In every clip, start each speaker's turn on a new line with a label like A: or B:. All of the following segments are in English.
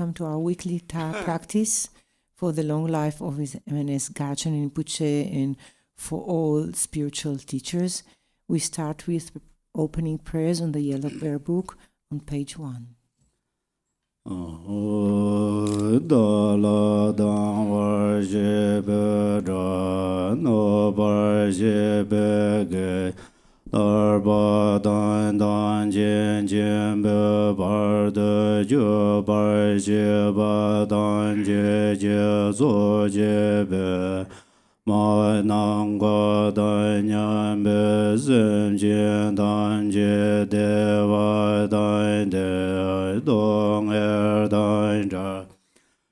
A: welcome to our weekly practice for the long life of His Eminence Gachen Rinpoche and for all spiritual teachers. We start with opening prayers on the Yellow Bear Book on page 1.
B: Darba dan dan jin jin be bar de ju bar je ba dan je je zo je be ma nang ga dan yan be zhen jin dan je de wa dan de dong dan ja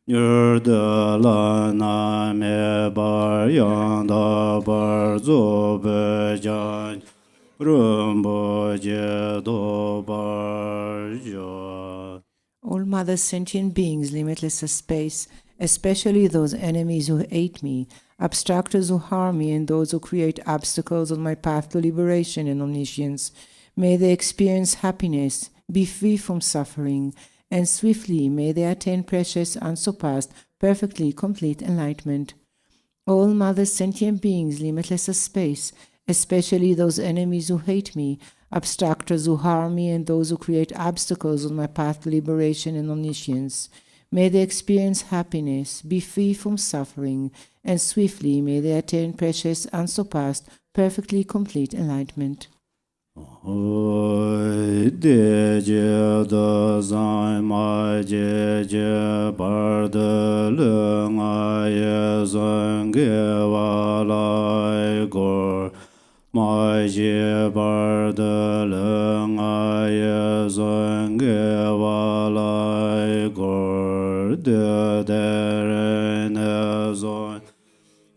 B: Nyur de la na me bar yang da bar zo be jan All
A: mother sentient beings, limitless as space, especially those enemies who hate me, abstractors who harm me, and those who create obstacles on my path to liberation and omniscience, may they experience happiness, be free from suffering, and swiftly may they attain precious, unsurpassed, perfectly complete enlightenment. All mother sentient beings, limitless as space, especially those enemies who hate me, abstractors who harm me, and those who create obstacles on my path to liberation and omniscience. May they experience happiness, be free from suffering, and swiftly may they attain precious, unsurpassed, perfectly complete enlightenment.
B: Mai je bar de leng ai zong ge wa lai gor de ne zon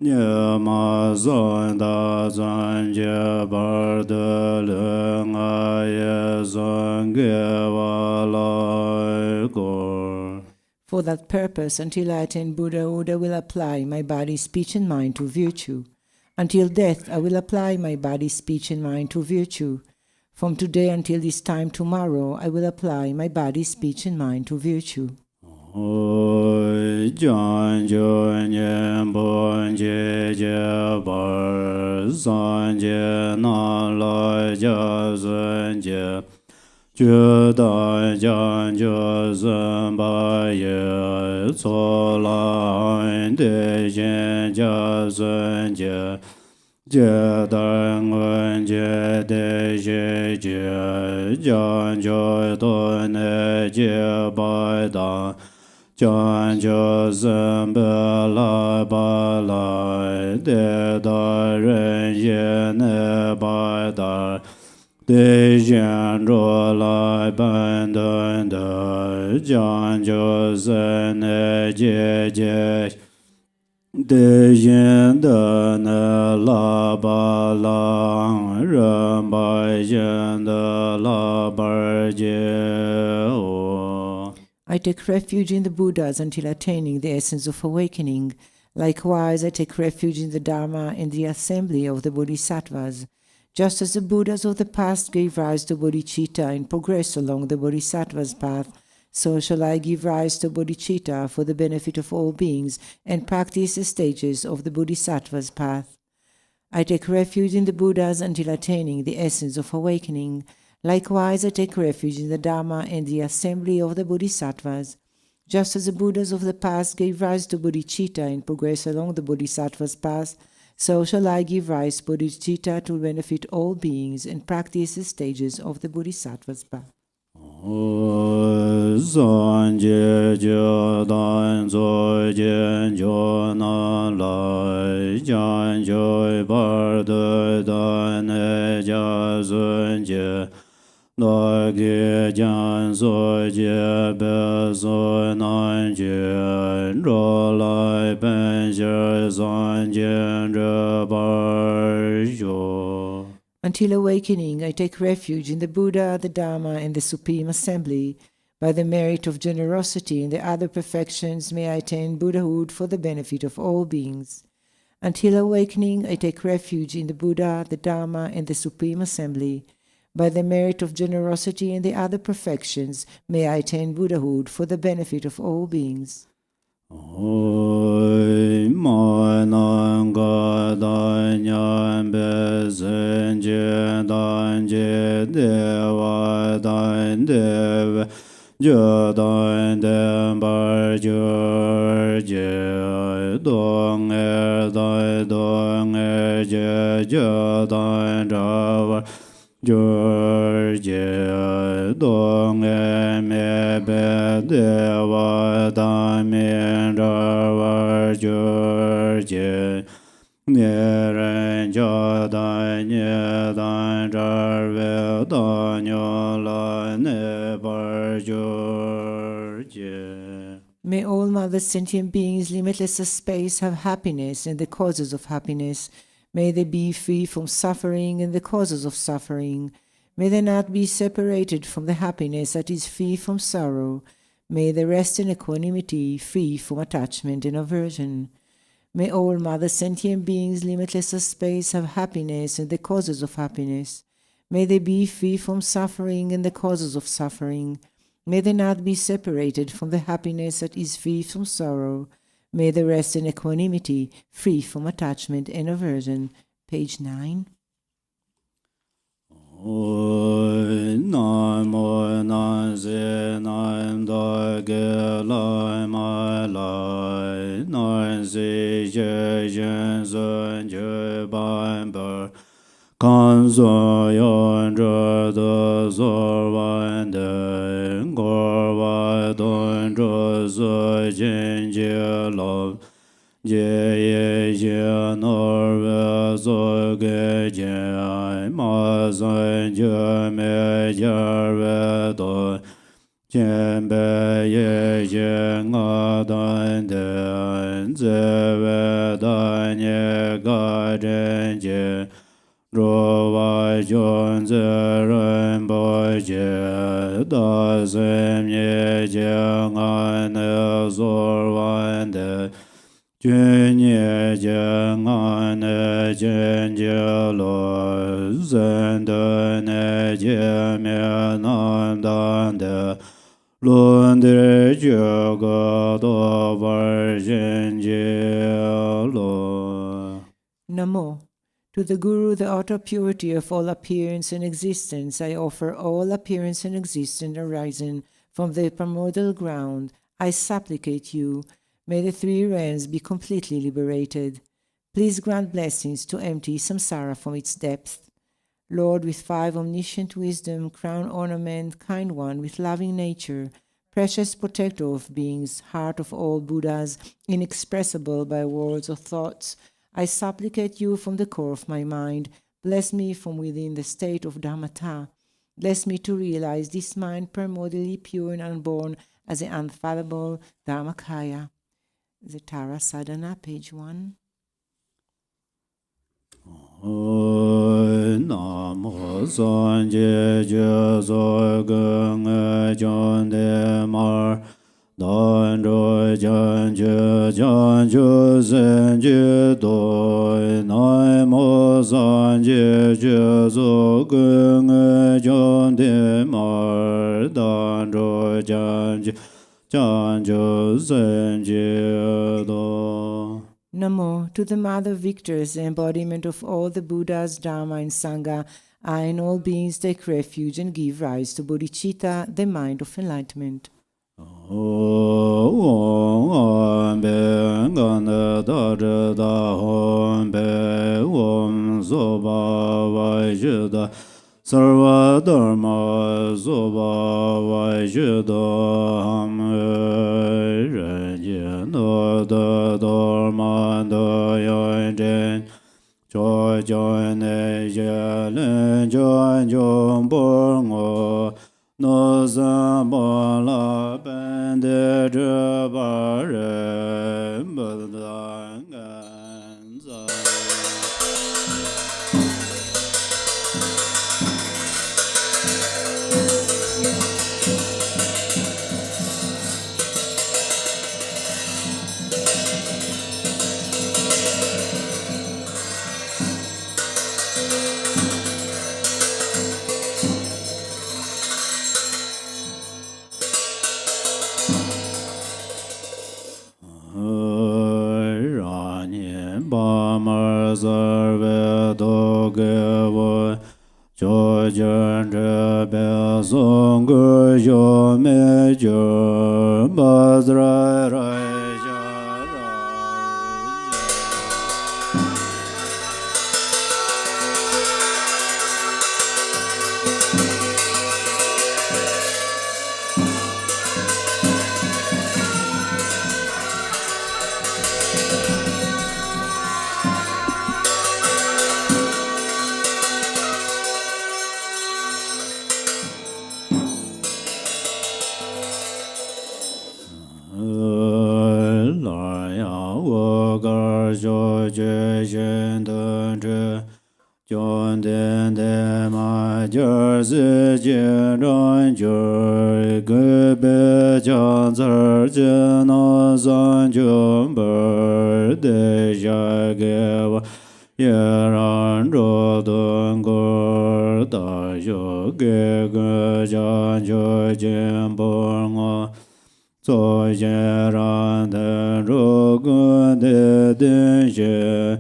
B: nye ma zon da zon je bar de leng ai zong ge wa lai gor.
A: For that purpose, until I attain Buddhahood, I will apply my body, speech, and mind to virtue. Until death, I will apply my body, speech, and mind to virtue. From today until this time tomorrow, I will apply my body, speech, and mind to virtue.
B: Jia dan wen jie de jie jie jian jiu du ne jie bai da jian jiu zhen be lai ba lai de da ren ye ne bai da de jian zhuo lai ban den de jian jiu zhen ne jie jie De yin de ne la ba lang ren bai yin de la bar jie o.
A: I take refuge in the Buddhas until attaining the essence of awakening. Likewise, I take refuge in the Dharma and the assembly of the Bodhisattvas. Just as the Buddhas of the past gave rise to bodhicitta and progressed along the Bodhisattva's path, so shall I give rise to bodhicitta for the benefit of all beings and practice the stages of the Bodhisattva's path. I take refuge in the Buddhas until attaining the essence of awakening. Likewise, I take refuge in the Dharma and the assembly of the Bodhisattvas. Just as the Buddhas of the past gave rise to bodhicitta and progressed along the Bodhisattva's path, so shall I give rise to bodhicitta to benefit all beings and practice the stages of the Bodhisattva's path.
B: Zan jie jie dan zoi jian jiu nan lai jian jiu bar de dan ne jia zun jie lai ge jian zoi jie be zoi nan jian zhuo lai ben jie zan jian zhe bar jiu.
A: Until awakening, I take refuge in the Buddha, the Dharma, and the Supreme Assembly. By the merit of generosity and the other perfections, may I attain Buddhahood for the benefit of all beings. Until awakening, I take refuge in the Buddha, the Dharma, and the Supreme Assembly. By the merit of generosity and the other perfections, may I attain Buddhahood for the benefit of all beings.
B: Oi man ga da nyan be zen je dan je de wa dan de je dan de bar je dong je dan ra George dong me be de wa da me ra wa George ne ren ja da ne da ra ve da nyo la ne bar George.
A: May all mother sentient beings, limitless as space, have happiness and the causes of happiness. May they be free from suffering and the causes of suffering. May they not be separated from the happiness that is free from sorrow. May they rest in equanimity, free from attachment and aversion. May all mother sentient beings, limitless as space, have happiness and the causes of happiness. May they be free from suffering and the causes of suffering. May they not be separated from the happiness that is free from sorrow. May they rest in equanimity, free from attachment and aversion. Page 9.
B: Namo Nanse Nanda Ge Lai Ma Lai Nanse Je Jen Zhen Je Ban Ber Kan So Yon Zhe De Zor Wan De Gor Wa Don Zhe Se Jin Je Lo Je Ye Je Nor Ve So Ge Je Ma Zhen Je Me Je Ve Do Jen Be Ye Je Nga Dan Den Ze Ve Dan Ye Ga Zhen Je Ro Wa Jun Ze Ren Bo Je Da Zem Ye Je Nga Ne Zor Wan De Jun Ye Je Nga Ne Jen Je Lo Zen De Ne Je Me Nan Dan De Lun De Je Ga Do Var Jen Je Lo.
A: Namo. To the Guru, the utter purity of all appearance and existence, I offer all appearance and existence arising from the primordial ground. I supplicate you, may the three realms be completely liberated. Please grant blessings to empty samsara from its depth. Lord, with 5 omniscient wisdom, crown ornament, kind one, with loving nature, precious protector of beings, heart of all Buddhas, inexpressible by words or thoughts, I supplicate you from the core of my mind. Bless me from within the state of Dharmata. Bless me to realize this mind primordially pure and unborn as the unfathomable Dharmakaya. The Tara Sadhana, page 1.
B: Namo San Je Je So Gung Jon De Mar Dan Ro Jan Je Zen Je Do Namo San Je Je So Gung Jon De Mar Dan Ro Jan Je Zen Je Do.
A: Namo, to the Mother Victors, the embodiment of all the Buddhas, Dharma, and Sangha, I and all beings take refuge and give rise to bodhicitta, the mind of enlightenment.
B: Om Be Gana Da Zhe Da Hom Be Om Soba Vai Zhe Da Sarva Dharma Soba Vai Zhe Da Ham Ren Je No Da Dharma Da Yon Jen Cho Jon Ne Je Len Jon Jon Bor Ngo No Zamba La Ben De Je Ba Re Ba Gan Za. Bamar Sarve Doge Jo Jen Be Song Jo Me Jo Bazra Rai Ja John den de ma jer zi jie ran jer ge be jiang zi jie na san jun ber de jia ge wa ye ran zhuo dun gu da yu ge ge jiang ju jian bu ngo zo jie ran de ru gu de de jie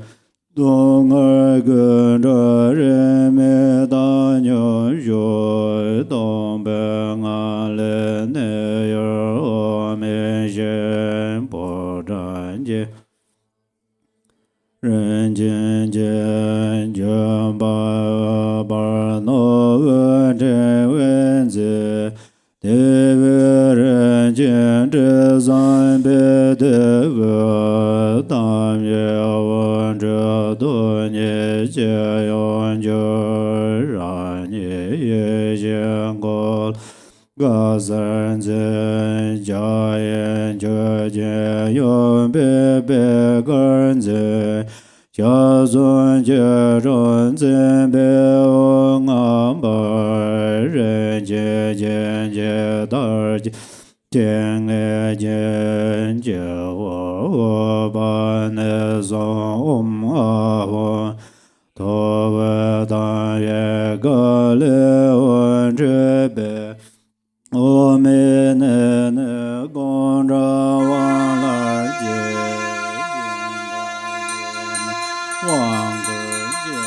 B: Dong er gun zhe ren me da niu yu dong ben a le ne yer o me zhen bo zhan jie ren jian jian jian ba ba no wen zhen wen zi de we ren jian zhe zan be de we dam ye wen zhe du nie jie yon zhe ran ye ye jian go ga zhen zhen jia yan zhe jian yon be be gen zhen jia zun jie zhen zhen be ong an ba ren jie jian jie da jie jian le jian jie wo ba ne zong a wo to we dan ye ge le wen zhe be o me ne ne gong zha wang la jie wang ge jie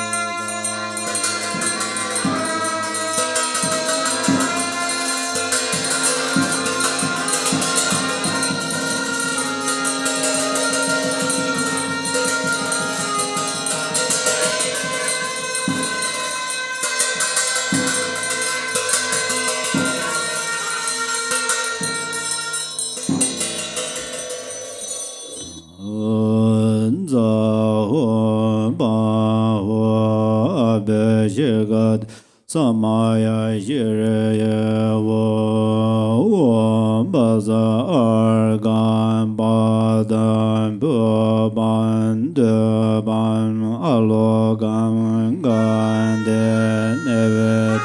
B: Samaya Yireye Wo Baza Argan Badan Buban Deban Alogan Gande Neved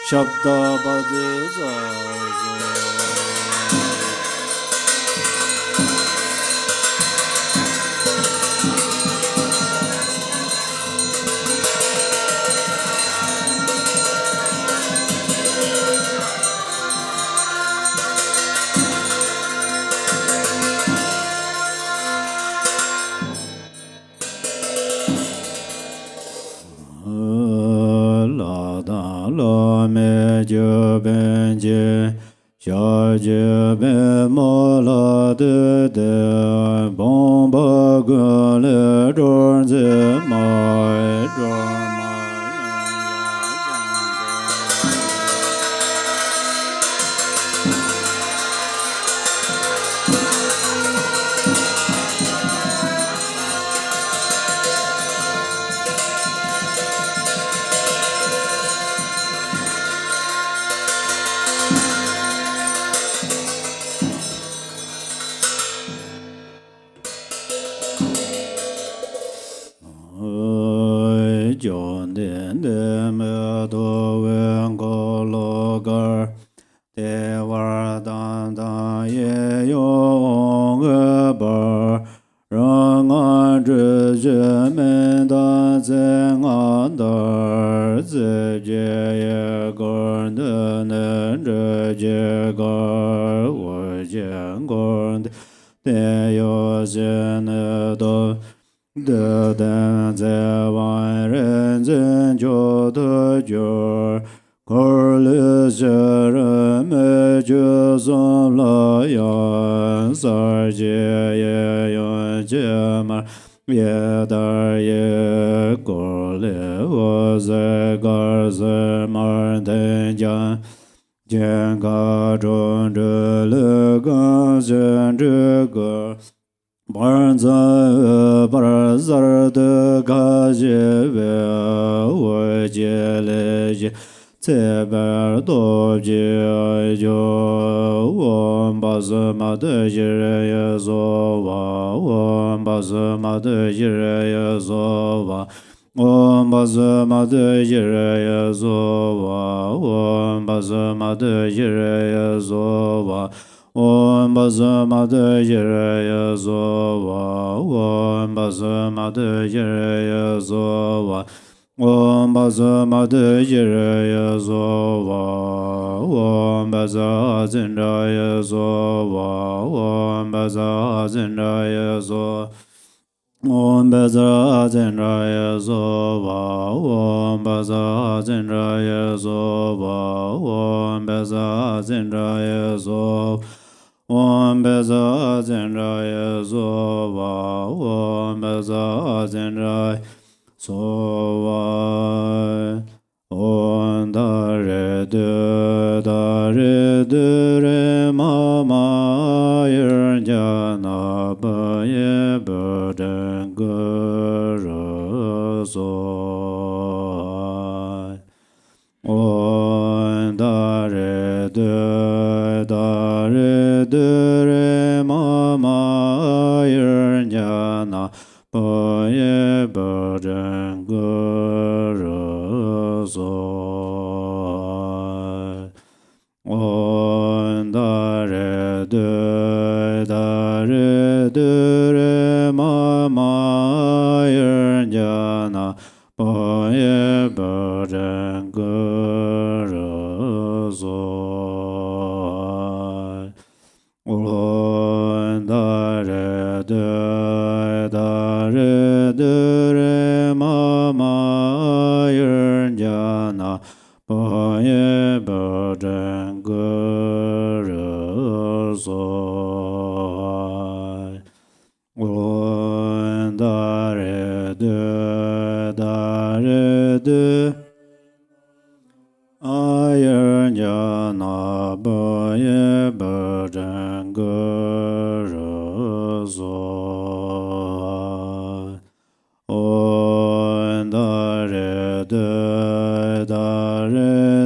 B: Shabda Badiza lo me ju ben je xia je ben mo la de de bon ba ge le zhuan zi mai zhuan John den de me do wen go lo gar de war dan dan ye yong e bar rang an zhe zhe men da zeng an dar zi jie ye gar de ne zhe jie gar wo jian gar de yo zhe ne do de den ze wan ren zen jo de jor kor le zhe me jo zon la ya sar je ye yon je mar ye dar ye kor le wo ze gar ze mar den jan jian ga zhong zhe le gang zhen zhe ge bar za bar zar de ga je ve wo je le je ce ber do je jo wo ba za ma de je re ye zo wa wo ba za ma de je re ye zo wa Om Baza Mada Jiraya Zova Om Baza Mada Jiraya Zova Om Baza Mada Jiraya Zova Om Baza Mada Jiraya Zova Om Baza Mada Jiraya Zova Om Baza Zinraya Zova Om Baza Zinraya Zova Om Baza Zenraya Zova Om Baza Zenraya Zova Om Baza Zenraya Zova Om Baza Zenraya Zova Om Baza Zenraya Zova Om Dare De Re Ma Yer Jana Ba Ye Burden Guru Zoi Om Dare De Re Ma Yer Jana Ba Ye Burden Guru Zoi Om Dare De Re Ma Yer Jana Ba Ye Burden Guru Zoi Om Dare De Re Ma Yer Jana Ba Ye Burden Guru Zoi Om Dare De Ayer Jana Ba Ye Burden Guru Zoi Om Dare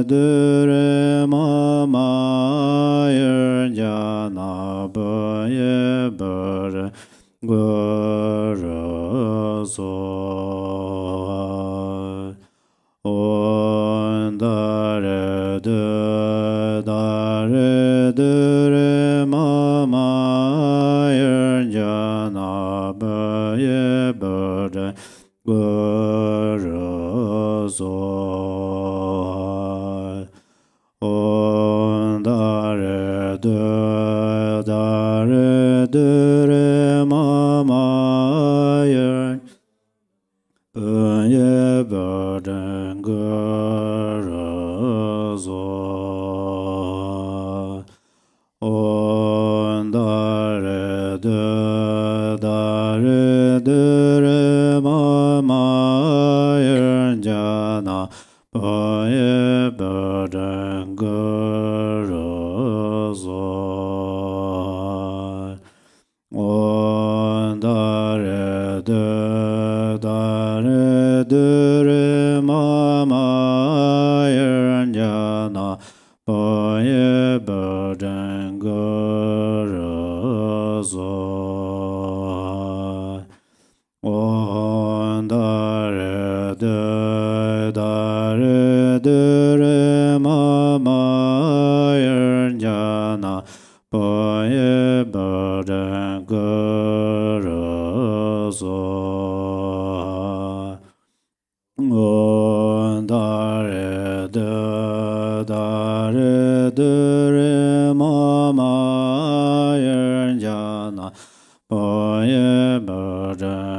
B: De Re Ma Yer Jana Ba Ye Burden Guru Zoi Om Dare De Re Ma Yer Jana Ba Ye Burden Guru Zoi Om Dare De Re Ma Yer Ba Ye Burden Guru Zoi Om Dare De Re Ma Yer Jana Ba Ye Burden Guru Zoi Om Dare De Re Ma Yer Jana Ba Ye Burden Guru Zoi Om Dare De Re Ma Yer Jana Ba Ye Burden Guru Zoi Om Dare De Re Ma Yer Jana Ba Ye Burden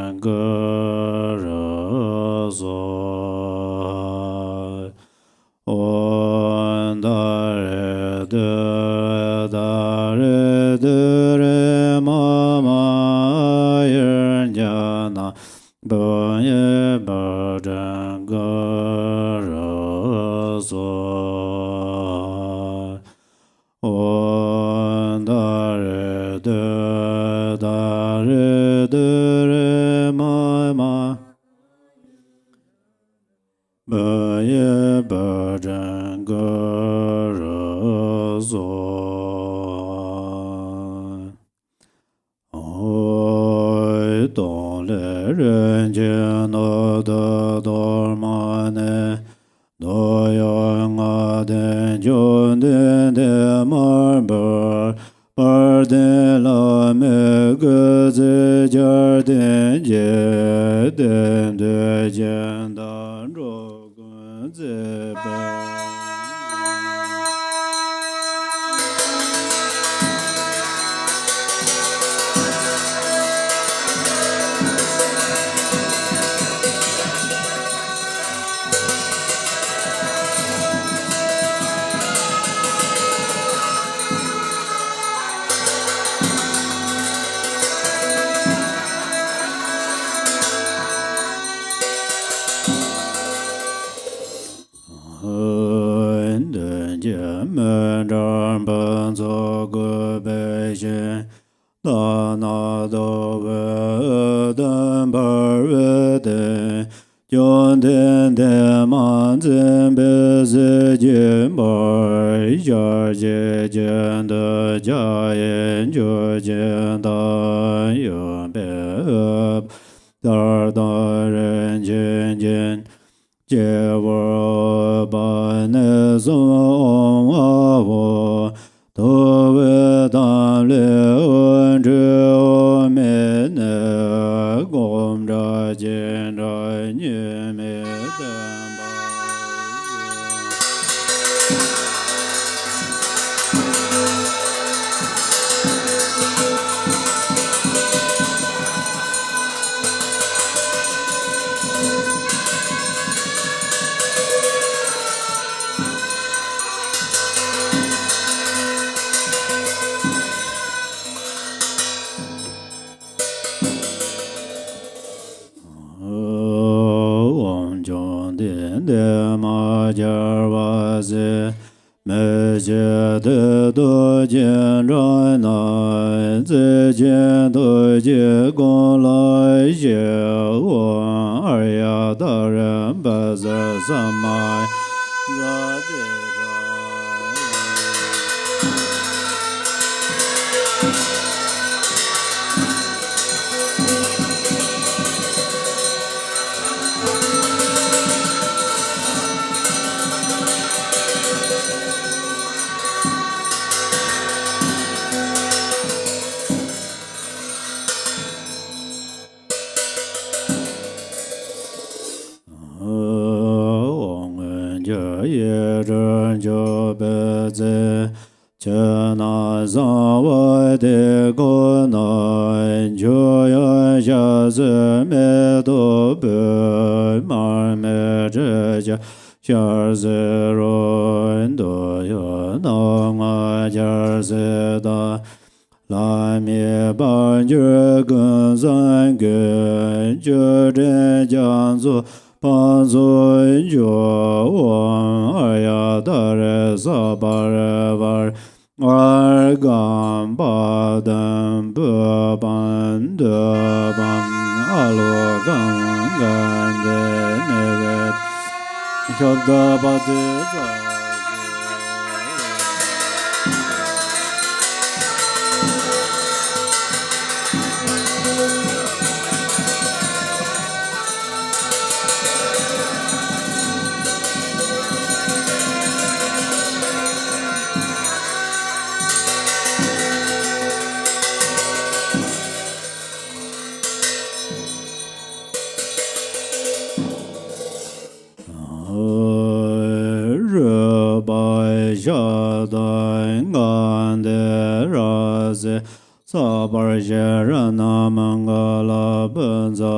B: Sabarjara Namangala Bunza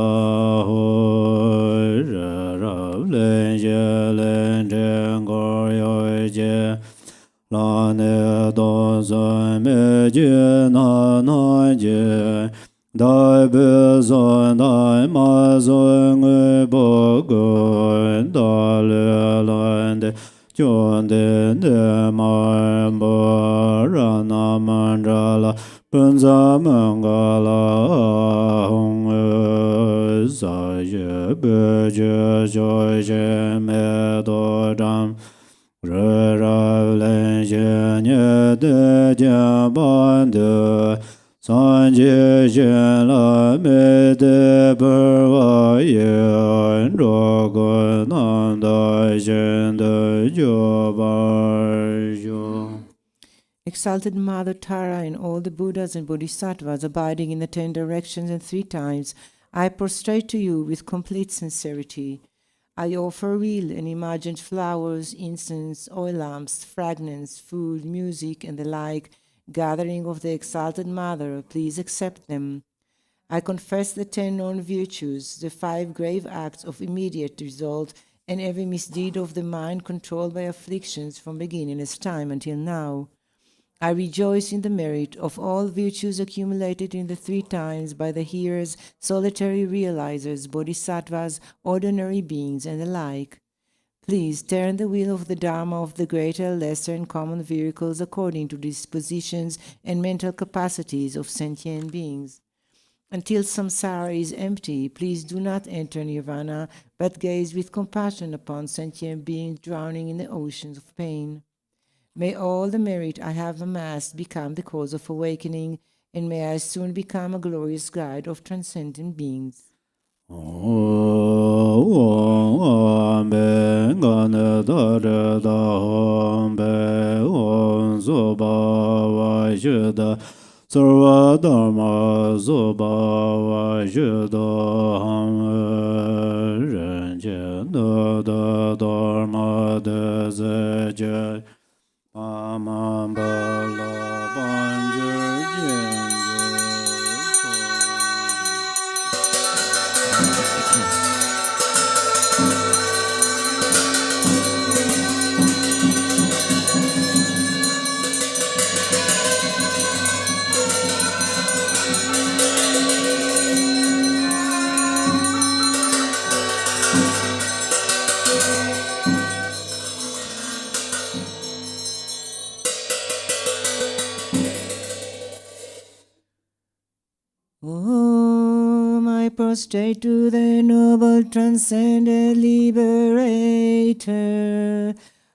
B: hu rab len je len jen gor yo je la ne do zon me je na je dai be zon dai ma zon bo go da le lan de Chon de ma bo ra na mandala Punza mangala hong sa je be je jo je me do dam re ra len je nye de ja ban de san je je la me de per wa ye ro go nan da je de jo ba jo.
A: Exalted Mother Tara and all the Buddhas and Bodhisattvas abiding in the 10 directions and 3 times, I prostrate to you with complete sincerity. I offer real and imagined flowers, incense, oil lamps, fragrance, food, music, and the like, gathering of the Exalted Mother. Please accept them. I confess the 10 known virtues, the 5 grave acts of immediate result, and every misdeed of the mind controlled by afflictions from beginning as time until now. I rejoice in the merit of all virtues accumulated in the 3 times by the hearers, solitary realizers, bodhisattvas, ordinary beings, and the like. Please turn the wheel of the Dharma of the greater, lesser, and common vehicles according to dispositions and mental capacities of sentient beings. Until samsara is empty, please do not enter nirvana, but gaze with compassion upon sentient beings drowning in the oceans of pain. May all the merit I have amassed become the cause of awakening, and may I soon become a glorious guide of transcendent beings.
B: Sarva Dharma Subhava Shudham Ranjana Dharma Deseja Amambala Banjur
A: I prostrate to the noble transcendent liberator.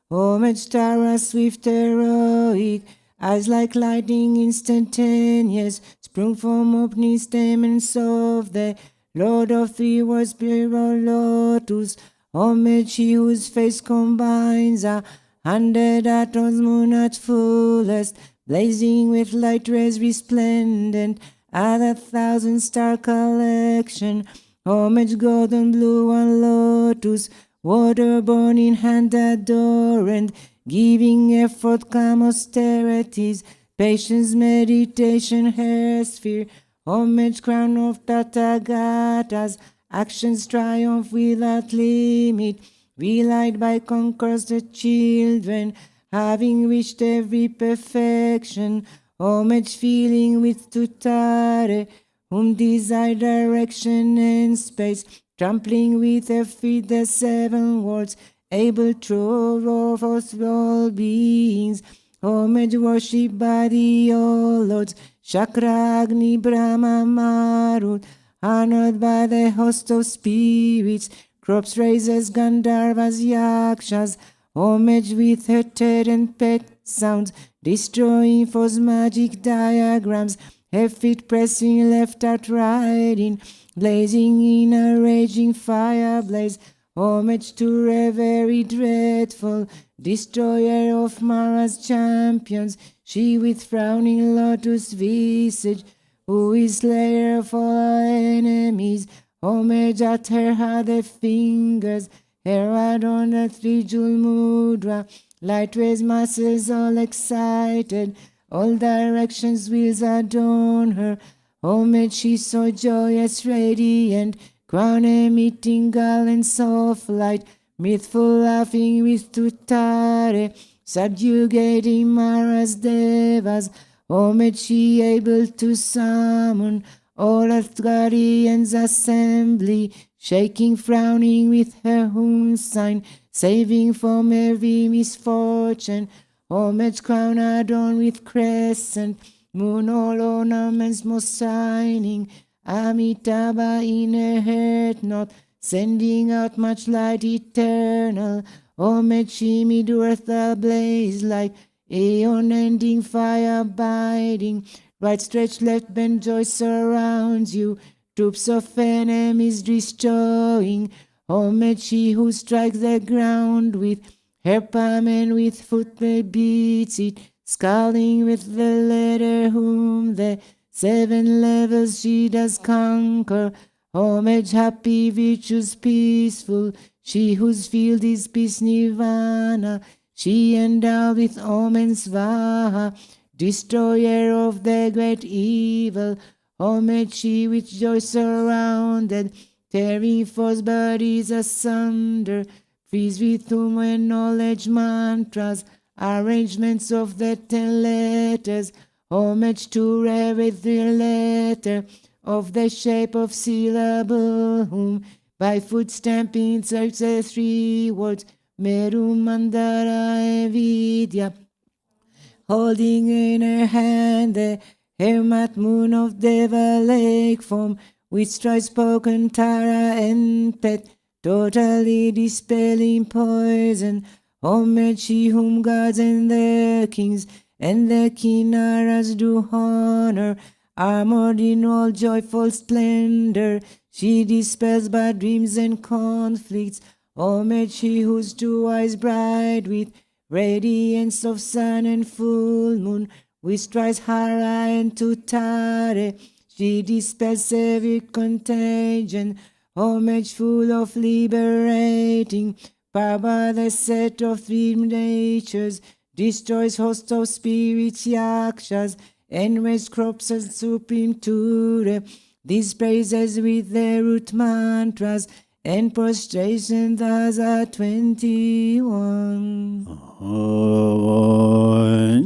A: Homage Tara, swift heroic, eyes like lightning instantaneous, sprung from opening stamens of the Lord of 3 worlds, spiritual lotus. Homage he whose face combines 100 atoms, moon at fullest, blazing with light rays resplendent, at 1,000-star collection. Homage golden blue and lotus, water born in hand adorant, giving effort calm austerities, patience, meditation, hair sphere. Homage crown of Tathagatas, actions triumph without limit, relied by conquers the children, having reached every perfection. Homage feeling with Tutare, whom desire direction and space, trampling with her feet the 7 worlds, able to of all beings. Homage worshipped by the all lords, Chakra, Agni, Brahma, Marut, honored by the host of spirits, crops, raisers, Gandharvas, Yakshas. Homage with her tear and pet sounds, destroying false magic diagrams, her feet pressing left out riding, blazing in a raging fire blaze. Homage to her very dreadful, destroyer of Mara's champions, she with frowning lotus visage, who is slayer of all our enemies. Homage at her other fingers, her adorned a 3-jewel mudra, light rays masses all excited, all directions wheels adorn her. Homage she so joyous, radiant, crown emitting garlands of light, mirthful laughing with tutare, subjugating Mara's devas, homage she able to summon all earth guardians assembly, shaking, frowning with her home sign, saving from every misfortune, homage crown adorned with crescent, moon all ornaments most shining, Amitabha in her head not, sending out much light eternal, homage she mid earth ablaze like aeon-ending fire abiding, right stretched left bend joy surrounds you, troops of enemies destroying, homage she who strikes the ground with her palm and with foot beats it, scaling with the letter whom the 7 levels she does conquer, homage happy, virtuous, peaceful, she whose field is peace nirvana, she endowed with Om Svaha, destroyer of the great evil, homage she with joy surrounded, tearing false bodies asunder, freeze with whom and knowledge mantras, arrangements of the 10 letters, homage to every letter of the shape of syllable, whom by foot stamping search the 3 words, Meru Mandara Vidya, holding in her hand the hermat moon of Deva lake form, which tries spoken Tara and pet, totally dispelling poison, homage she whom gods and their kings and the Kinnaras do honor, armored in all joyful splendor, she dispels bad dreams and conflicts, homage she whose 2 eyes bright with radiance of sun and full moon, which strikes Hara and Tutare, she dispels every contagion, homage full of liberating, power by the set of 3 natures, destroys hosts of spirits, yakshas, and raised crops and supreme Ture. These praises with their root mantras and prostration thus are 21.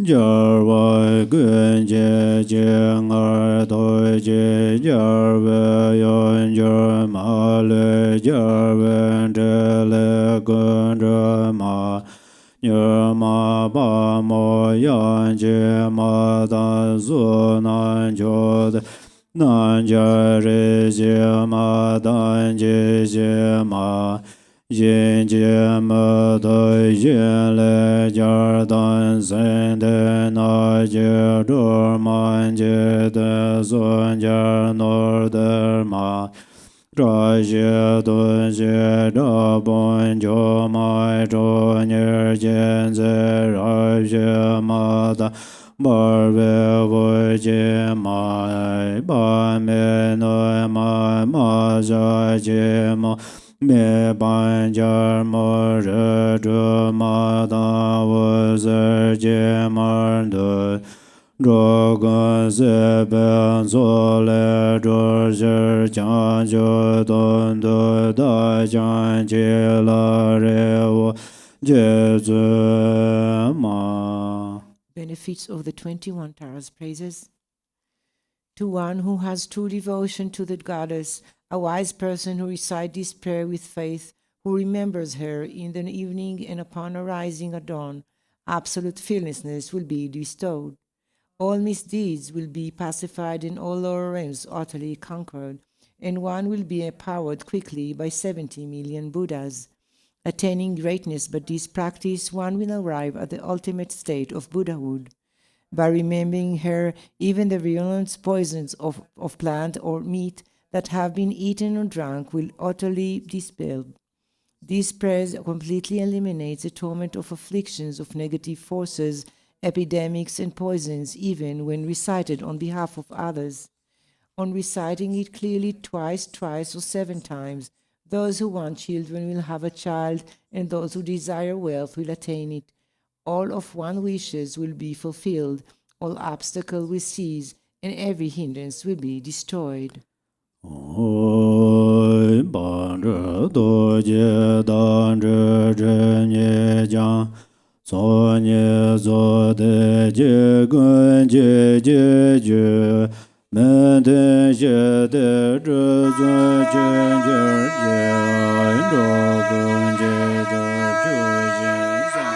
B: Jarva Gunje Jengar Doje Jarva Yon Jarmale Jarva Dele Gundrama Yerma Ba Mo Yan Jema Da Zunan Jod Nanjare Jema Dan Jema Yin Jema Da Yin Le Jar Dan Zen De Na Je Dorman Je De Zon Jar Nor Derma Raje Dun Je Da Bon Jo Mai Jo Nyer Jen Ze Raje Ma Da Barve Vo Je Mai Ba Me No Ma Ma Ja Je Ma Me Ban Jar Mo Re Dru Ma Da Wo Zer Je Mar Du Drogon Se Ben So Le Dru Zer Chan Jo Don Du Da Chan Che La Re Wo Je Zu Ma.
A: Benefits of the 21 Taras praises. To one who has true devotion to the goddess, a wise person who recites this prayer with faith, who remembers her in the evening and upon arising at dawn, absolute fearlessness will be bestowed. All misdeeds will be pacified and all lower realms utterly conquered, and one will be empowered quickly by 70 million Buddhas. Attaining greatness by this practice, one will arrive at the ultimate state of Buddhahood. By remembering her, even the virulent poisons of plant or meat that have been eaten or drunk will utterly dispel. This prayer completely eliminates the torment of afflictions of negative forces, epidemics, and poisons, even when recited on behalf of others. On reciting it clearly twice, thrice, or 7 times, those who want children will have a child, and those who desire wealth will attain it. All of one's wishes will be fulfilled, all obstacles will cease, and every hindrance will be destroyed.
B: zhe do je dan zhe zhe nye jiang so nye zo de je gun je je je men de je de zhe zun je je je ro gun je de ju je san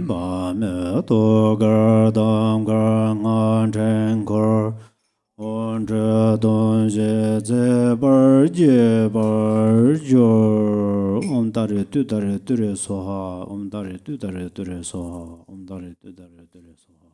B: ba me to gar dam gar ngan chen kor on zhe don je ze bar je bar jo om da re tu re so ha om da re tu re so ha om da re tu re so ha.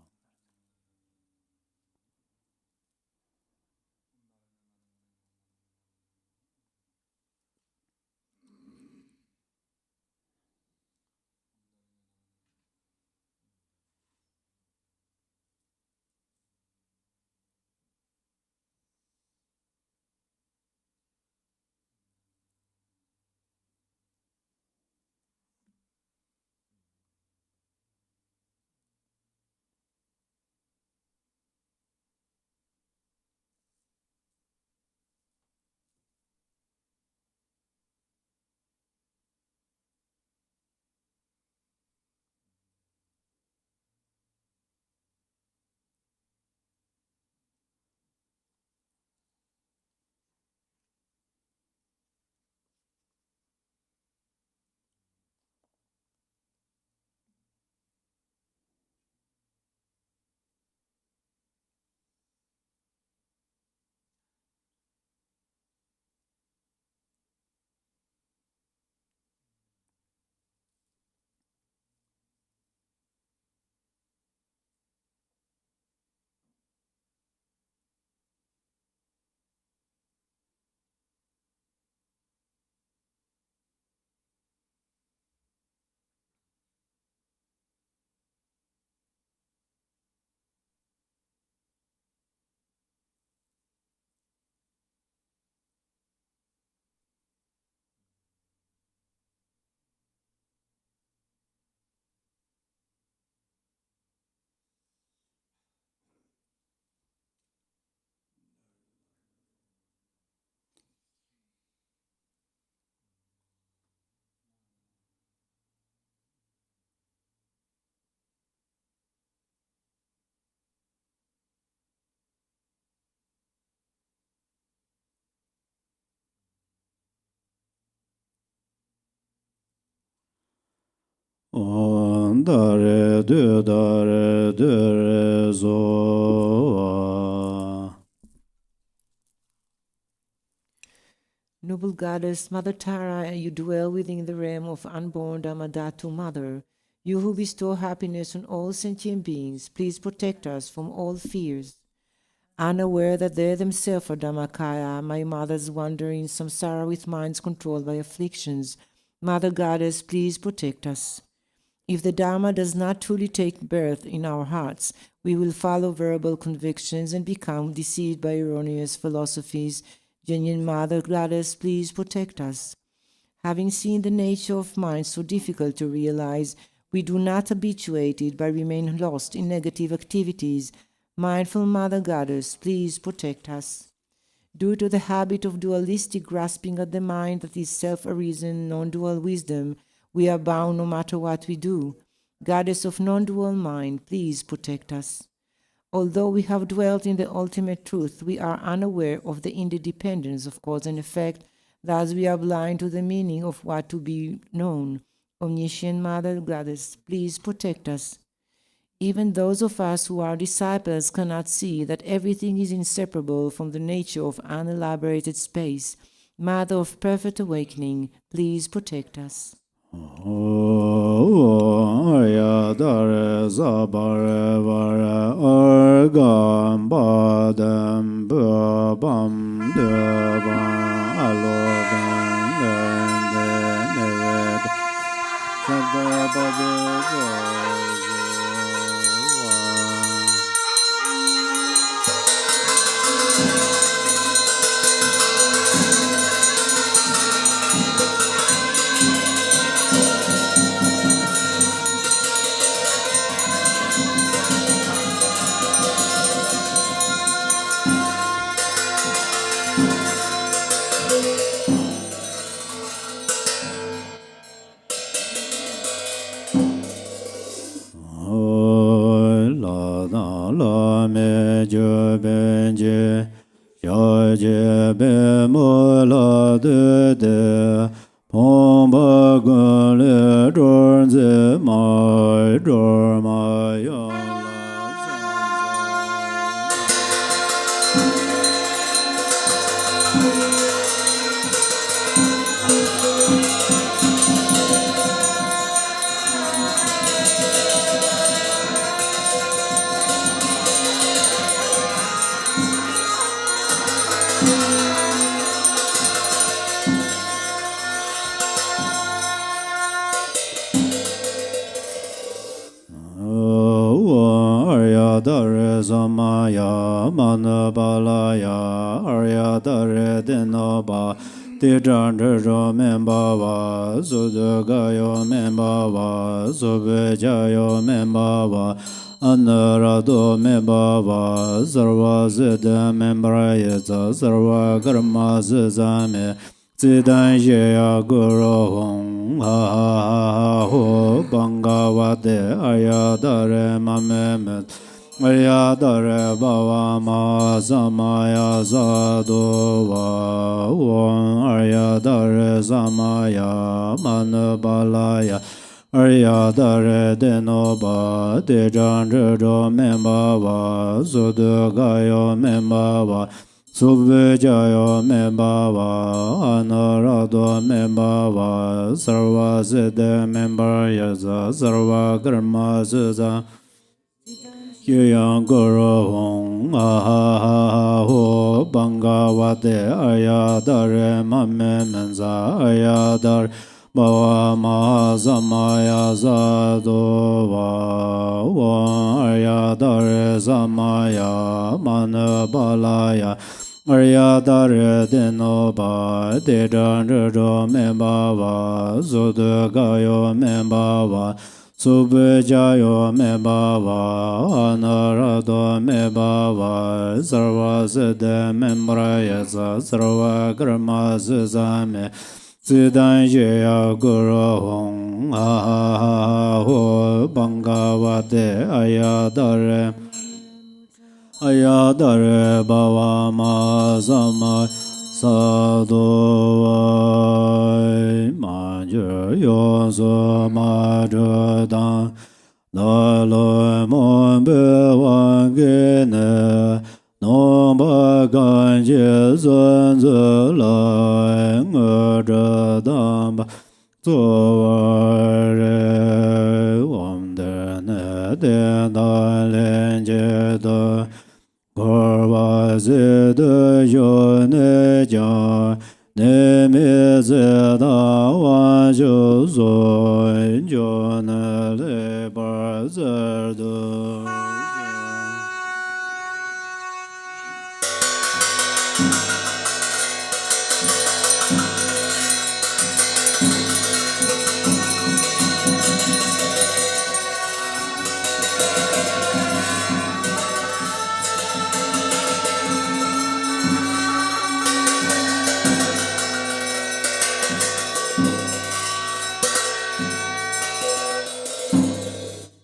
B: On da re zo wa.
A: Noble Goddess, Mother Tara, you dwell within the realm of unborn Dhammadhatu Mother. You who bestow happiness on all sentient beings, please protect us from all fears. Unaware that they themselves are Dhammakaya, my mothers wander in samsara with minds controlled by afflictions. Mother Goddess, please protect us. If the Dharma does not truly take birth in our hearts, we will follow verbal convictions and become deceived by erroneous philosophies. Genuine Mother Goddess, please protect us. Having seen the nature of mind so difficult to realize, we do not habituate it but remain lost in negative activities. Mindful Mother Goddess, please protect us. Due to the habit of dualistic grasping at the mind that is self-arisen, non-dual wisdom, we are bound no matter what we do. Goddess of non-dual mind, please protect us. Although we have dwelt in the ultimate truth, we are unaware of the interdependence of cause and effect. Thus we are blind to the meaning of what to be known. Omniscient Mother Goddess, please protect us. Even those of us who are disciples cannot see that everything is inseparable from the nature of unelaborated space. Mother of perfect awakening, please protect us.
B: Arya dare zabare vare orgam badam bam devan alogan de pom ba gun le dor ze ma dor ma yo Arya dare samaya manabalaya Arya dare denoba Tijanjo membava Sudagayo membava Subejayo membava Anarado membava Sarva zida membrayata Sarva karma zizame Zidan Yeya Guru Hong Ha Ha Ha Ho Bangavate Ayadare Mamemet Ayadare Bava Ma Samaya Sadhu Va Om Ayadare Samaya Manabalaya Ayadare Denoba Dejan Jojo Membava Sudagayo Membava Subvejayo membava, anarado membava, sarva siddha membaryaza, sarva karma siddha. Yuyang guru hong, aha ho, bangavate, ayadare mame menza, ayadare bhava mahasamaya sadhova, ayadare samaya manabalaya. Arya dare denoba, dejan jojo membava, sudagayo membava, subjayo membava, anarado membava, sarva siddha membrayasa, sarva karma sisame, siddhan yeya guru hong, ha ha ha ho, bangavate ayadare. Ayadare bhava ma sama sadhu vai ma je yo so ma je dan da lo mo be wan ge ne no ba gan je zun zu la nge zhe dan ba zo re om de ne de da len je de Korva zede yo ne ja ne me zeda wa jo zo jo ne le bar zerdo.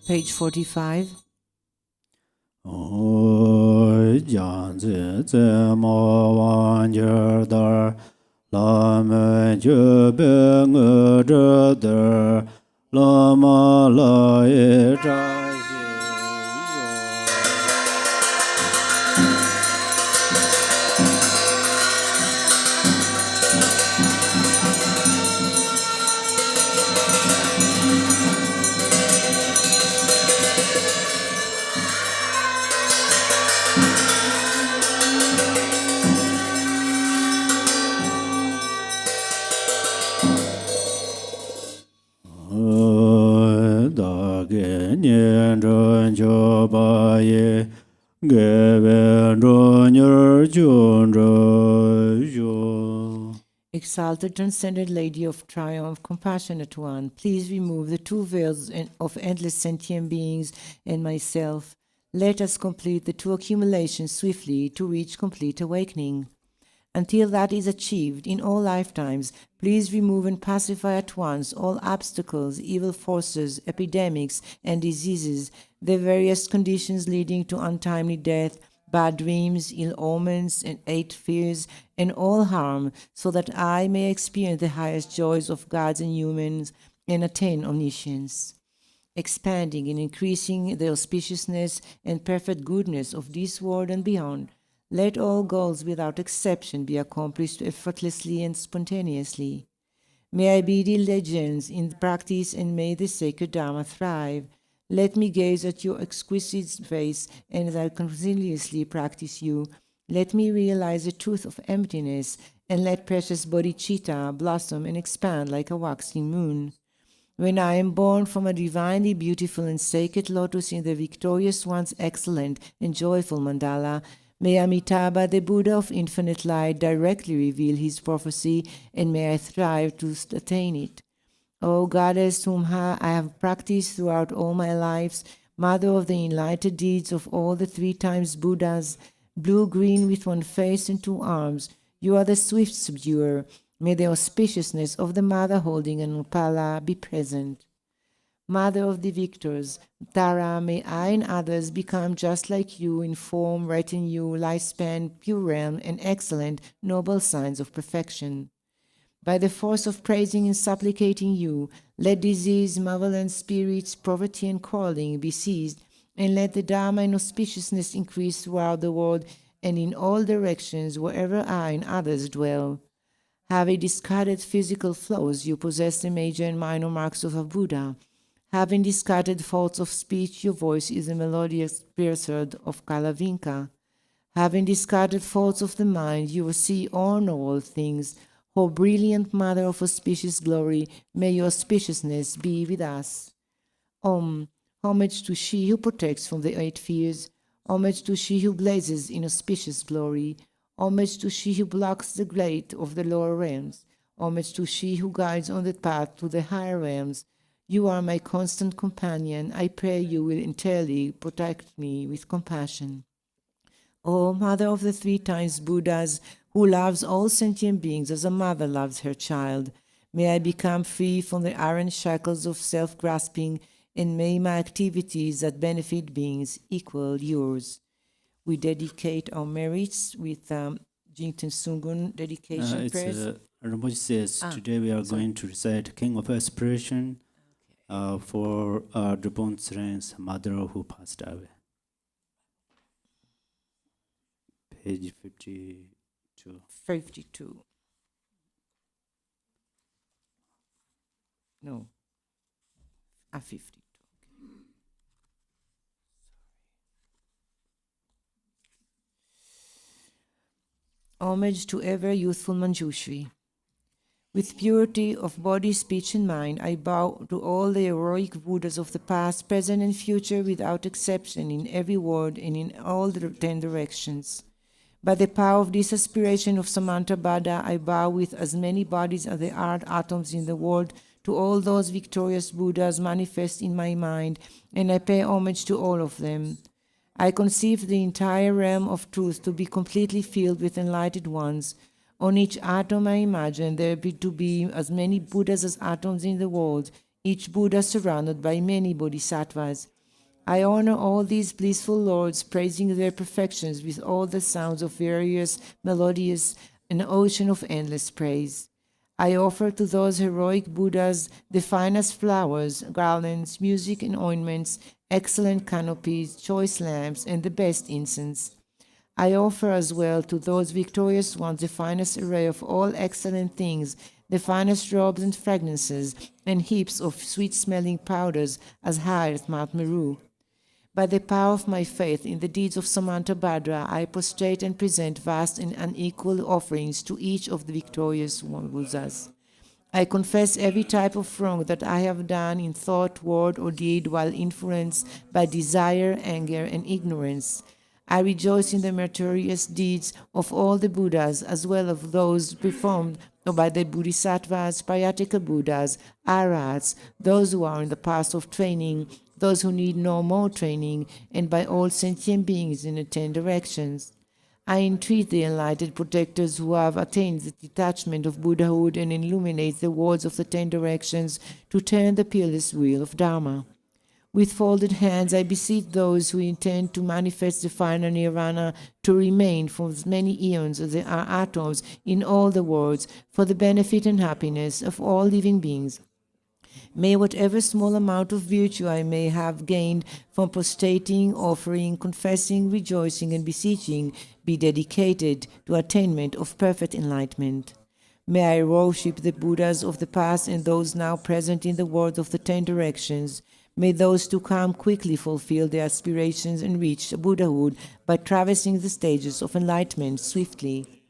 A: Page 45.
B: Oi jan zi zi mo wan jer dar la me je be nge zhe der la ma la ye zha xie da ge nian zhen jiu ba ye ge wen zhen yer jun zhe yu.
A: Exalted Transcendent Lady of Triumph, Compassionate One, please remove the two veils of endless sentient beings and myself. Let us complete the two accumulations swiftly to reach complete awakening. Until that is achieved in all lifetimes, please remove and pacify at once all obstacles, evil forces, epidemics, and diseases, the various conditions leading to untimely death, bad dreams, ill omens, and 8 fears, and all harm, so that I may experience the highest joys of gods and humans and attain omniscience. Expanding and increasing the auspiciousness and perfect goodness of this world and beyond, let all goals without exception be accomplished effortlessly and spontaneously. May I be diligent in practice and may the sacred Dharma thrive. Let me gaze at your exquisite face and as I continuously practice you, let me realize the truth of emptiness and let precious bodhicitta blossom and expand like a waxing moon. When I am born from a divinely beautiful and sacred lotus in the victorious one's excellent and joyful mandala, may Amitabha, the Buddha of infinite light, directly reveal his prophecy, and may I thrive to attain it. O Goddess whom I have practiced throughout all my lives, Mother of the enlightened deeds of all the 3 times Buddhas, blue-green with 1 face and 2 arms, you are the swift subduer. May the auspiciousness of the Mother holding an upala be present. Mother of the victors, Tara, may I and others become just like you in form, retinue, lifespan, pure realm, and excellent, noble signs of perfection. By the force of praising and supplicating you, let disease, malevolent spirits, poverty, and quarreling be seized, and let the Dharma and auspiciousness increase throughout the world and in all directions wherever I and others dwell. Having discarded physical flaws, you possess the major and minor marks of a Buddha. Having discarded faults of speech, your voice is the melodious pierced of Kalavinka. Having discarded faults of the mind, you will see or know all things. O brilliant Mother of auspicious glory, may your auspiciousness be with us. Homage to she who protects from the 8 fears. Homage to she who blazes in auspicious glory. Homage to she who blocks the gate of the lower realms. Homage to she who guides on the path to the higher realms. You are my constant companion. I pray you will entirely protect me with compassion. O Mother of the 3 times Buddhas, who loves all sentient beings as a mother loves her child, may I become free from the iron shackles of self-grasping, and may my activities that benefit beings equal yours. We dedicate our merits with Jingten Sungun dedication prayers.
B: Rinpoche says today we are going to recite King of Aspiration for Drupon Tsren's mother who passed away. Page 52.
A: 52. No. 52. Homage to ever youthful Manjushri. With purity of body, speech, and mind, I bow to all the heroic Buddhas of the past, present, and future without exception, in every word and in all the 10 directions. By the power of this aspiration of Samantabhadra, I bow with as many bodies as there are atoms in the world to all those victorious Buddhas manifest in my mind, and I pay homage to all of them. I conceive the entire realm of truth to be completely filled with enlightened ones. On each atom I imagine there to be as many Buddhas as atoms in the world, each Buddha surrounded by many bodhisattvas. I honor all these blissful lords, praising their perfections with all the sounds of various, melodious, an ocean of endless praise. I offer to those heroic Buddhas the finest flowers, garlands, music and ointments, excellent canopies, choice lamps, and the best incense. I offer as well to those victorious ones the finest array of all excellent things, the finest robes and fragrances, and heaps of sweet-smelling powders as high as Mount Meru. By the power of my faith in the deeds of Samantabhadra, I prostrate and present vast and unequal offerings to each of the victorious Buddhas. I confess every type of wrong that I have done in thought, word, or deed while influenced by desire, anger, and ignorance. I rejoice in the meritorious deeds of all the Buddhas, as well as those performed by the Bodhisattvas, Prayatika Buddhas, Arhats, those who are in the path of training, those who need no more training, and by all sentient beings in the 10 directions. I entreat the enlightened protectors who have attained the detachment of Buddhahood and illuminate the words of the 10 directions to turn the peerless wheel of Dharma. With folded hands, I beseech those who intend to manifest the final nirvana to remain for as many eons as there are atoms in all the worlds for the benefit and happiness of all living beings. May whatever small amount of virtue I may have gained from prostrating, offering, confessing, rejoicing, and beseeching be dedicated to attainment of perfect enlightenment. May I worship the Buddhas of the past and those now present in the world of the 10 directions. May those to come quickly fulfill their aspirations and reach Buddhahood by traversing the stages of enlightenment swiftly.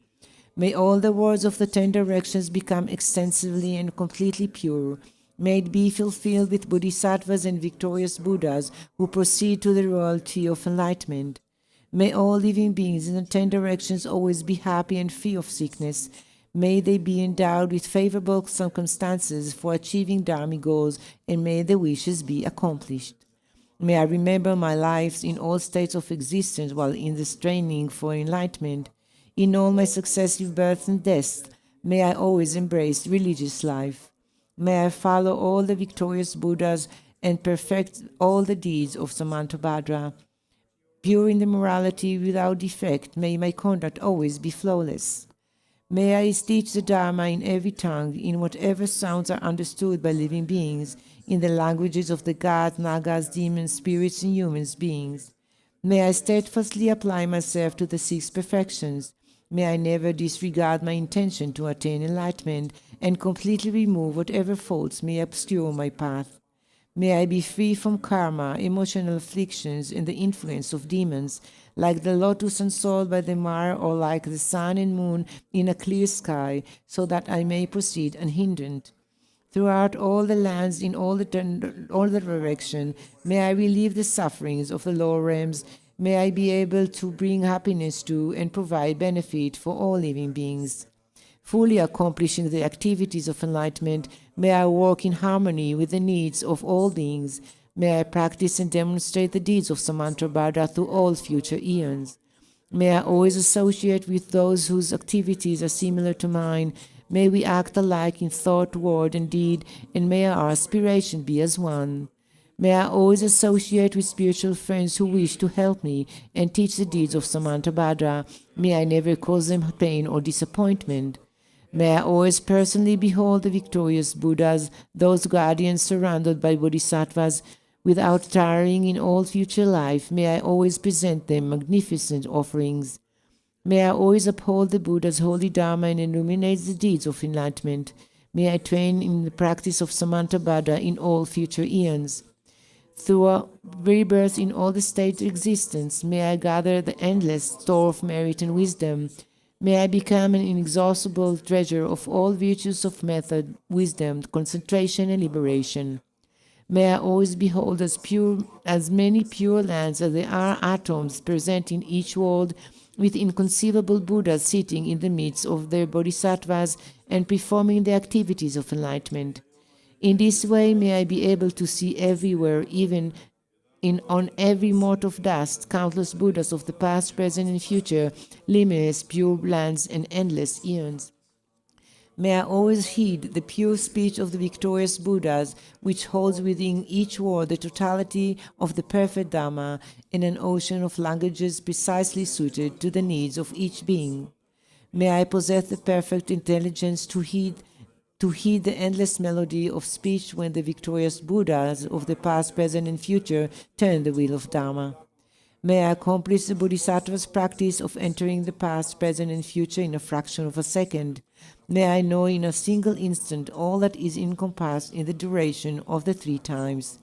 A: May all the words of the 10 directions become extensively and completely pure. May it be fulfilled with bodhisattvas and victorious Buddhas who proceed to the royalty of enlightenment. May all living beings in the 10 directions always be happy and free of sickness. May they be endowed with favorable circumstances for achieving dharmic goals, and may the wishes be accomplished. May I remember my lives in all states of existence while in this training for enlightenment. In all my successive births and deaths, may I always embrace religious life. May I follow all the victorious Buddhas and perfect all the deeds of Samantabhadra. Pure in the morality without defect, may my conduct always be flawless. May I teach the Dharma in every tongue, in whatever sounds are understood by living beings, in the languages of the gods, nagas, demons, spirits, and human beings. May I steadfastly apply myself to the 6 perfections. May I never disregard my intention to attain enlightenment and completely remove whatever faults may obscure my path. May I be free from karma, emotional afflictions, and the influence of demons, like the lotus unsoiled by the mire or like the sun and moon in a clear sky, so that I may proceed unhindered. Throughout all the lands, in all the direction, may I relieve the sufferings of the lower realms. May I be able to bring happiness to and provide benefit for all living beings. Fully accomplishing the activities of enlightenment, may I work in harmony with the needs of all beings. May I practice and demonstrate the deeds of Samantabhadra through all future eons. May I always associate with those whose activities are similar to mine. May we act alike in thought, word, and deed, and may our aspiration be as one. May I always associate with spiritual friends who wish to help me and teach the deeds of Samantabhadra. May I never cause them pain or disappointment. May I always personally behold the victorious Buddhas, those guardians surrounded by bodhisattvas. Without tiring in all future life, may I always present them magnificent offerings. May I always uphold the Buddha's holy Dharma and illuminate the deeds of enlightenment. May I train in the practice of Samantabhadra in all future eons. Through a rebirth in all the states of existence, may I gather the endless store of merit and wisdom. May I become an inexhaustible treasure of all virtues of method, wisdom, concentration, and liberation. May I always behold as many pure lands as there are atoms present in each world, with inconceivable Buddhas sitting in the midst of their bodhisattvas and performing the activities of enlightenment. In this way, may I be able to see everywhere, even on every mote of dust, countless Buddhas of the past, present, and future, limitless pure lands and endless eons. May I always heed the pure speech of the victorious Buddhas, which holds within each word the totality of the perfect Dhamma in an ocean of languages precisely suited to the needs of each being. May I possess the perfect intelligence to heed the endless melody of speech when the victorious Buddhas of the past, present, and future turn the wheel of Dharma. May I accomplish the Bodhisattva's practice of entering the past, present, and future in a fraction of a second. May I know in a single instant all that is encompassed in the duration of the 3 times.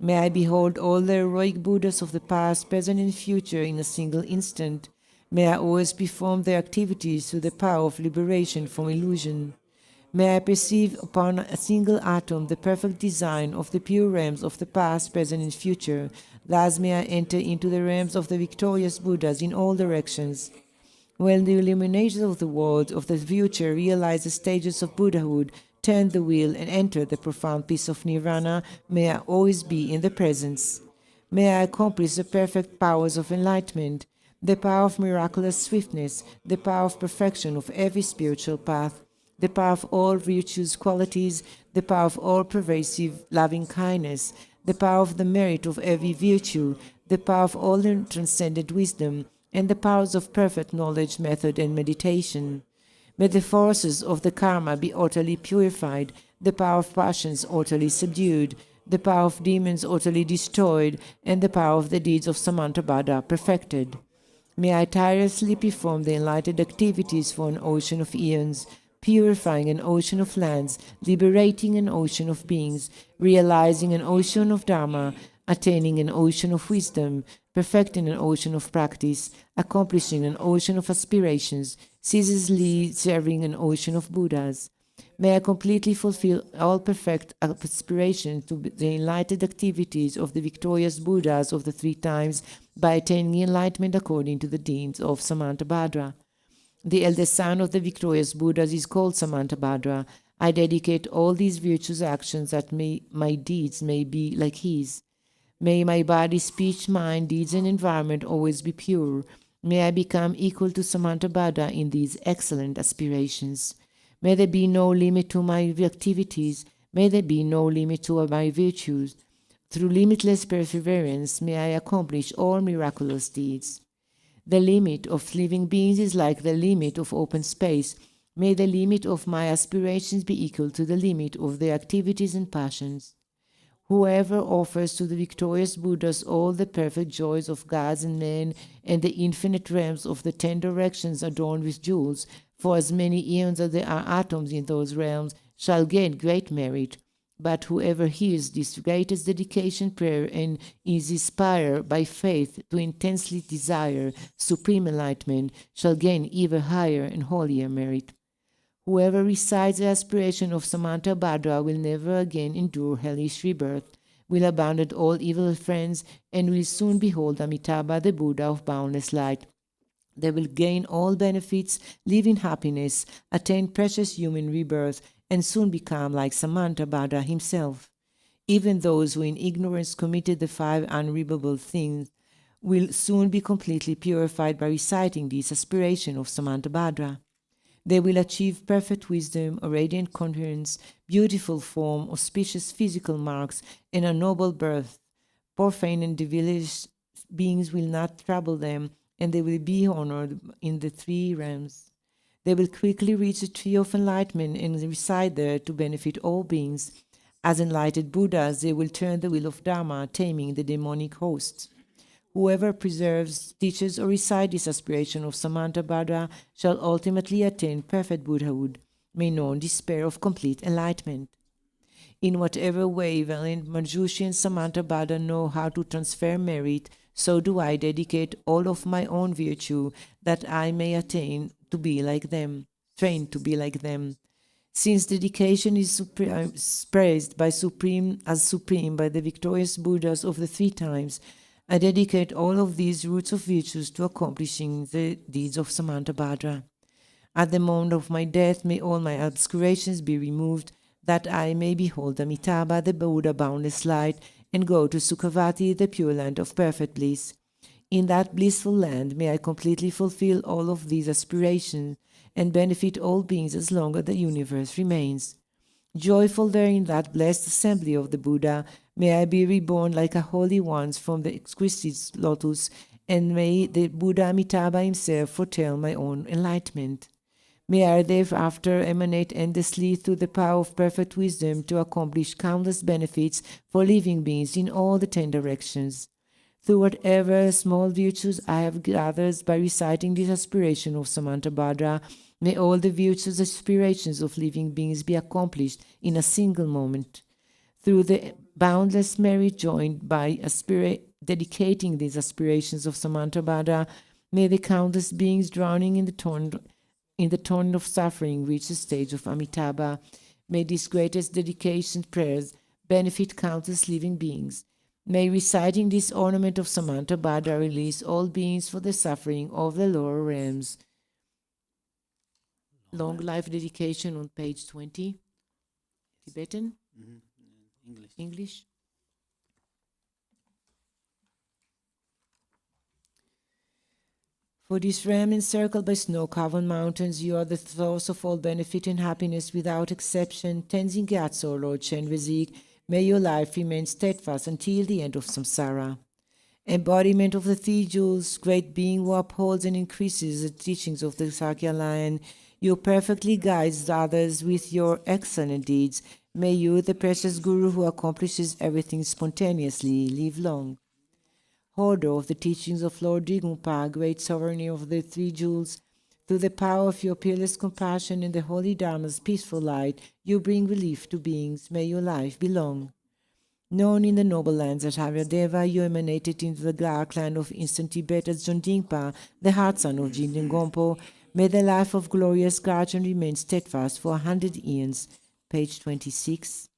A: May I behold all the heroic Buddhas of the past, present, and future in a single instant. May I always perform their activities through the power of liberation from illusion. May I perceive upon a single atom the perfect design of the pure realms of the past, present, and future. Thus may I enter into the realms of the victorious Buddhas in all directions. When the illuminators of the world of the future realize the stages of Buddhahood, turn the wheel, and enter the profound peace of Nirvana, may I always be in the presence. May I accomplish the perfect powers of enlightenment, the power of miraculous swiftness, the power of perfection of every spiritual path, the power of all virtues qualities, the power of all pervasive loving kindness, the power of the merit of every virtue, the power of all the transcendent wisdom, and the powers of perfect knowledge, method, and meditation. May the forces of the karma be utterly purified, the power of passions utterly subdued, the power of demons utterly destroyed, and the power of the deeds of Samantabhadra perfected. May I tirelessly perform the enlightened activities for an ocean of eons, purifying an ocean of lands, liberating an ocean of beings, realizing an ocean of Dharma, attaining an ocean of wisdom, perfecting an ocean of practice, accomplishing an ocean of aspirations, ceaselessly serving an ocean of Buddhas. May I completely fulfill all perfect aspirations to the enlightened activities of the victorious Buddhas of the three times by attaining enlightenment according to the deeds of Samantabhadra. The eldest son of the victorious Buddhas is called Samantabhadra. I dedicate all these virtuous actions that my deeds may be like his. May my body, speech, mind, deeds, and environment always be pure. May I become equal to Samantabhadra in these excellent aspirations. May there be no limit to my activities. May there be no limit to my virtues. Through limitless perseverance, may I accomplish all miraculous deeds. The limit of living beings is like the limit of open space. May the limit of my aspirations be equal to the limit of their activities and passions. Whoever offers to the victorious Buddhas all the perfect joys of gods and men and the infinite realms of the 10 directions adorned with jewels, for as many eons as there are atoms in those realms, shall gain great merit. But whoever hears this greatest dedication prayer and is inspired by faith to intensely desire supreme enlightenment shall gain even higher and holier merit. Whoever recites the aspiration of Samantabhadra will never again endure hellish rebirth, will abandon all evil friends, and will soon behold Amitabha, the Buddha of boundless light. They will gain all benefits, live in happiness, attain precious human rebirth, and soon become like Samantabhadra himself. Even those who in ignorance committed the 5 unremovable things will soon be completely purified by reciting this aspiration of Samantabhadra. They will achieve perfect wisdom, a radiant coherence, beautiful form, auspicious physical marks, and a noble birth. Profane and devilish beings will not trouble them, and they will be honored in the 3 realms. They will quickly reach the tree of enlightenment and reside there to benefit all beings. As enlightened Buddhas, they will turn the wheel of Dharma, taming the demonic hosts. Whoever preserves, teaches, or recites this aspiration of Samantabhadra shall ultimately attain perfect Buddhahood. May none despair of complete enlightenment. In whatever way valiant Manjushri and Samantabhadra know how to transfer merit, so do I dedicate all of my own virtue that I may attain to be like them, trained to be like them. Since dedication is praised by supreme by the victorious Buddhas of the 3 times, I dedicate all of these roots of virtues to accomplishing the deeds of Samantabhadra. At the moment of my death, may all my obscurations be removed, that I may behold Amitabha, the Buddha boundless light, and go to Sukhavati, the pure land of perfect bliss. In that blissful land, may I completely fulfill all of these aspirations and benefit all beings as long as the universe remains. Joyful there in that blessed assembly of the Buddha, may I be reborn like a holy one from the exquisite lotus, and may the Buddha Amitabha himself foretell my own enlightenment. May I thereafter emanate endlessly through the power of perfect wisdom to accomplish countless benefits for living beings in all the 10 directions. Through whatever small virtues I have gathered by reciting this aspiration of Samantabhadra, may all the virtuous aspirations of living beings be accomplished in a single moment. Through the boundless merit joined by dedicating these aspirations of Samantabhadra, may the countless beings drowning in the torrent of suffering reach the stage of Amitabha. May these greatest dedication prayers benefit countless living beings. May reciting this ornament of Samantabhadra release all beings for the suffering of the lower realms. Long life dedication on page 20. Tibetan? English. For this realm encircled by snow-covered mountains, you are the source of all benefit and happiness without exception. Tenzin Gyatso, Lord Shenrezig, May your life remain steadfast until the end of samsara. Embodiment of the three jewels, great being who upholds and increases the teachings of the Sakya line, you perfectly guides others with your excellent deeds. May you, the precious Guru who accomplishes everything spontaneously, live long. Holder of the teachings of Lord Digumpa, great sovereign of the three jewels, through the power of your peerless compassion and the holy Dharma's peaceful light, you bring relief to beings. May your life be long. Known in the noble lands as Aryadeva, you emanated into the dark land of instant Tibet as Jondingpa, the heart son of Jindin Gompo. May the life of glorious guardian remain steadfast for 100 eons. Page 26.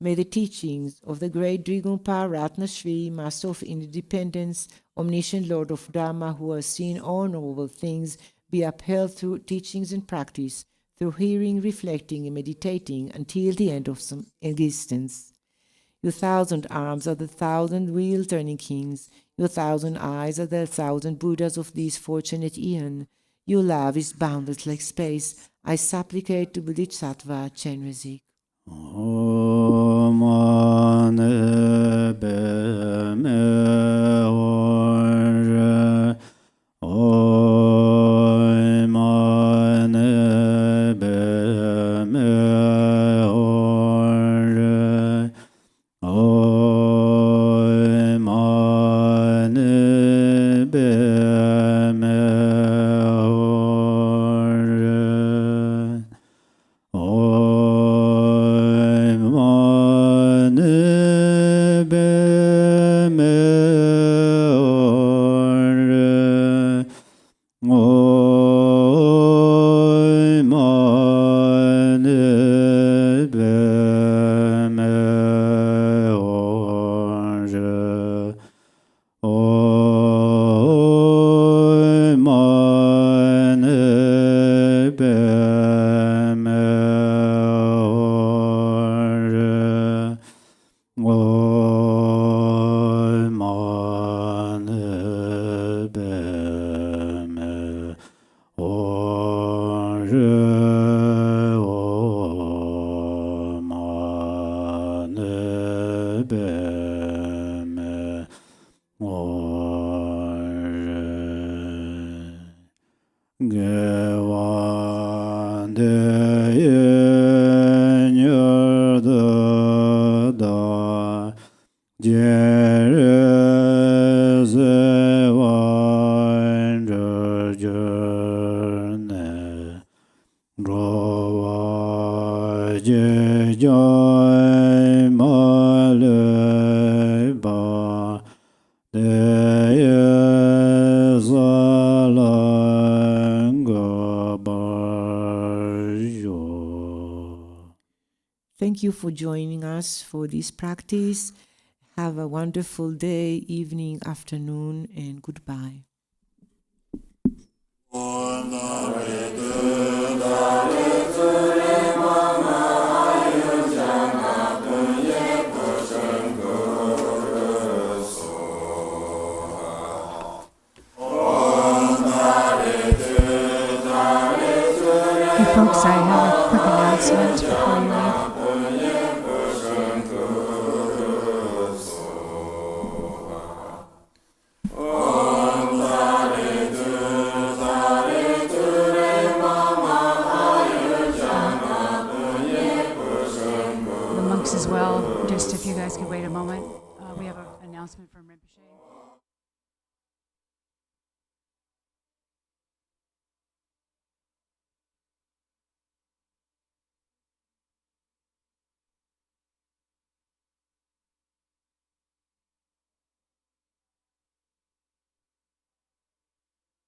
A: May the teachings of the great Drigumpa Ratna Shri, Master of Independence, omniscient Lord of Dharma, who has seen all noble things, be upheld through teachings and practice, through hearing, reflecting, and meditating until the end of some existence. Your 1,000 arms are the 1,000 wheel-turning kings. Your 1,000 eyes are the 1,000 Buddhas of this fortunate eon. Your love is boundless like space. I supplicate to Bodhisattva Chenrezig.
B: Om Ane Be Or Om Ane Be Or Om Ane Be
A: Thank you for joining us for this practice. Have a wonderful day, evening, afternoon, and goodbye.
C: Hey folks, I have a quick announcement before you leave. The monks as well, just if you guys could wait a moment. We have an announcement from Rinpoche.